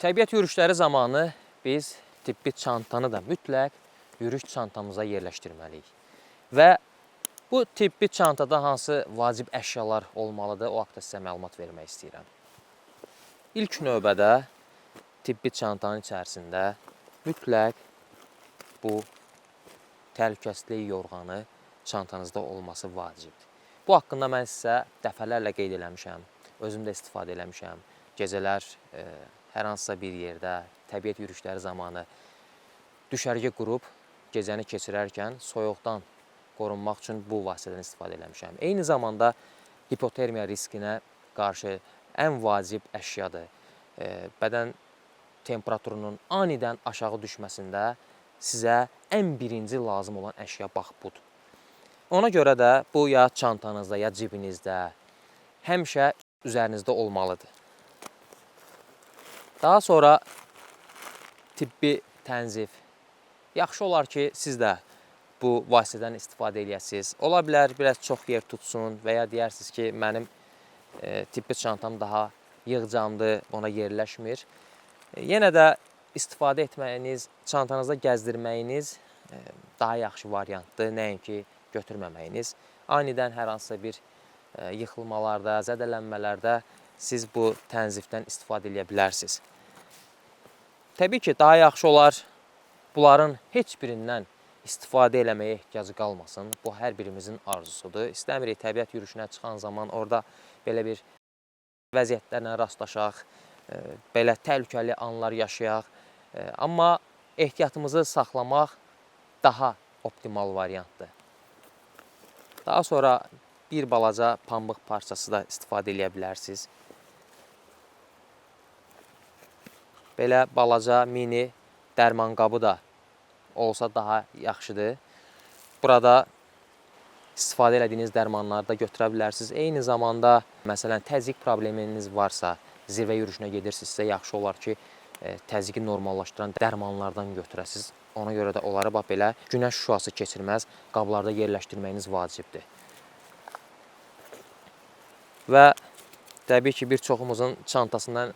Təbiət yürüşləri zamanı biz tibbi çantanı da mütləq yürüş çantamıza yerləşdirməliyik. Və bu tibbi çantada hansı vacib əşyalar olmalıdır, o haqda sizə məlumat vermək istəyirəm. İlk növbədə tibbi çantanın içərisində mütləq bu təhlükəsizlik yorğanı çantanızda olması vacibdir. Bu haqqında mən sizə dəfələrlə qeyd eləmişəm, özüm də istifadə eləmişəm. Gecələr hər hansısa bir yerdə təbiət yürüşləri zamanı düşərgə qurub gecəni keçirərkən soyuqdan qorunmaq üçün bu vasitədən istifadə eləmişəm. Eyni zamanda hipotermiya riskinə qarşı ən vacib əşyadır. Bədən temperaturunun anidən aşağı düşməsində sizə ən birinci lazım olan əşya bax budur. Ona görə də bu ya çantanızda, ya cibinizdə həmişə üzərinizdə olmalıdır. Daha sonra tibbi tənzif. Yaxşı olar ki, siz də bu vasitədən istifadə edəsiniz. Ola bilər, biraz çox yer tutsun və ya deyirsiniz ki, mənim tibbi çantam daha yığcamdır, ona yerləşmir. Yenə də istifadə etməyiniz, çantanızda gəzdirməyiniz daha yaxşı variantdır, nəinki götürməməyiniz. Anidən hər hansısa bir yıxılmalarda, zədələnmələrdə siz bu tənzifdən istifadə edə bilərsiniz. Təbii ki, daha yaxşı olar bunların heç birindən istifadə eləməyə ehtiyacı qalmasın. Bu, hər birimizin arzusudur. İstəmirik təbiət yürüyüşünə çıxan zaman orada belə bir vəziyyətlərlə rastlaşaq, belə təhlükəli anlar yaşayaq. Amma ehtiyatımızı saxlamaq daha optimal variantdır. Daha sonra bir balaca pambıq parçası da istifadə edə bilərsiniz. Belə balaca mini dərman qabı da olsa daha yaxşıdır. Burada istifadə etdiyiniz dərmanları da götürə bilərsiniz. Eyni zamanda, məsələn, təzyiq probleminiz varsa, zirvə yürüyüşünə gedirsinizsə, yaxşı olar ki, təzyiqi normallaşdıran dərmanlardan götürəsiniz. Ona görə də onları bax belə günəş şüası keçirməz qablarda yerləşdirməyiniz vacibdir. Və təbii ki, bir çoxumuzun çantasından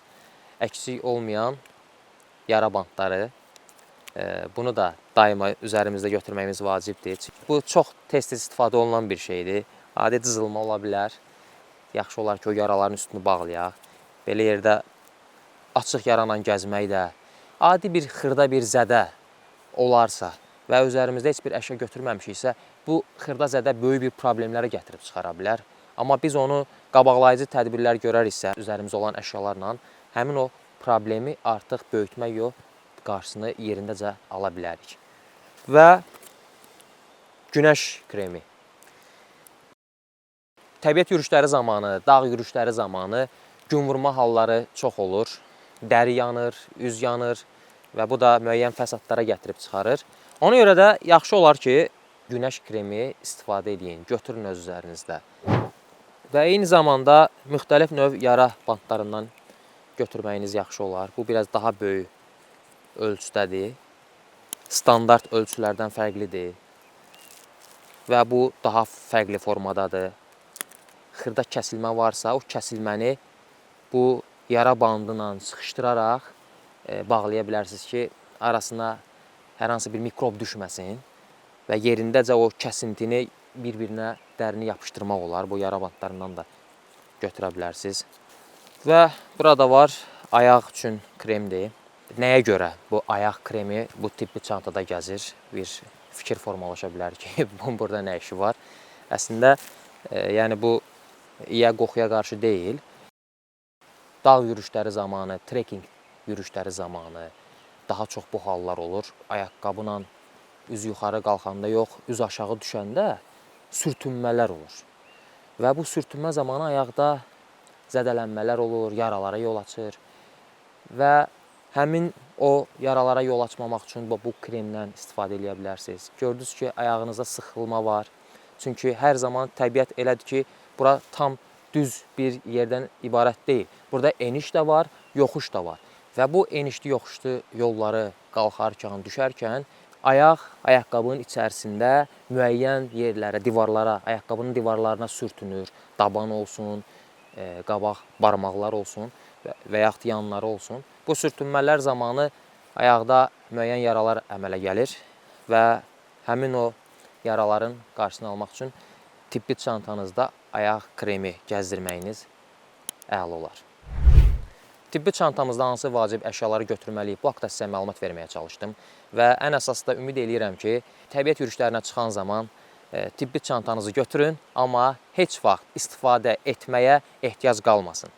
əksik olmayan yara bandları. Bunu da daima üzərimizdə götürməyimiz vacibdir. Bu çox tez-tez istifadə olunan bir şeydir. Adi cızılma ola bilər. Yaxşı olar ki, o yaraların üstünü bağlayaq. Belə yerdə açıq yarayla gəzmək də, adi bir xırda bir zədə olarsa və üzərimizdə heç bir əşya götürməmişiksə, bu xırda zədə böyük bir problemlərə gətirib çıxara bilər. Amma biz onu qabaqlayıcı tədbirlər görəriksə, üzərimizdə olan əşyalarla həmin o problemi artıq böyütmək yox, qarşısını yerindəcə ala bilərik. Və günəş kremi. Təbiət yürüşləri zamanı, dağ yürüşləri zamanı gün vurma halları çox olur. Dəri yanır, üz yanır və bu da müəyyən fəsadlara gətirib çıxarır. Ona görə də yaxşı olar ki, günəş kremi istifadə edin, götürün öz üzərinizdə. Və eyni zamanda müxtəlif növ yara bandlarından götürməyiniz yaxşı olar. Bu biraz daha böyük ölçüdədir. Standart ölçülərdən fərqlidir. Və bu daha fərqli formadadır. Xırda kəsilmə varsa, o kəsilməni bu yara bandıyla sıxışdıraraq bağlaya bilərsiniz ki, arasına hər hansı bir mikrob düşməsin və yerindəcə o kəsintini bir-birinə dərini yapışdırmaq olar. Bu yara bandlarından da götürə bilərsiniz. Və burada var ayaq üçün kremdir. Nəyə görə bu ayaq kremi bu tibbi çantada gəzir? Bir fikir formalaşa bilər ki, burada nə işi var? Əslində, yəni bu iyə qoxuya qarşı deyil. Dağ yürüşləri zamanı, trekking yürüşləri zamanı daha çox bu hallar olur. Ayaqqabıyla üz yuxarı qalxanda yox, üz aşağı düşəndə sürtünmələr olur. Və bu sürtünmə zamanı ayaqda zədələnmələr olur, yaralara yol açır. Və həmin o yaralara yol açmamaq üçün bu kremdən istifadə edə bilərsiniz. Gördünüz ki, ayağınızda sıxılma var. Çünki hər zaman təbiət elədir ki, bura tam düz bir yerdən ibarət deyil. Burada eniş də var, yoxuş da var. Və bu enişli yoxuşlu yolları qalxarkən, düşərkən ayaqqabının içərisində müəyyən yerlərə, divarlara, ayaqqabının divarlarına sürtünür. Daban olsun, qabaq barmaqlar olsun və yaxud yanları olsun. Bu sürtünmələr zamanı ayaqda müəyyən yaralar əmələ gəlir və həmin o yaraların qarşısını almaq üçün tibbi çantanızda ayaq kremi gəzdirməyiniz əla olar. Tibbi çantamızda hansı vacib əşyaları götürməliyik? Bu haqda sizə məlumat verməyə çalışdım və ən əsas da ümid eləyirəm ki, təbiət yürüyüşlərinə çıxan zaman tibbi çantanızı götürün, amma heç vaxt istifadə etməyə ehtiyac qalmasın.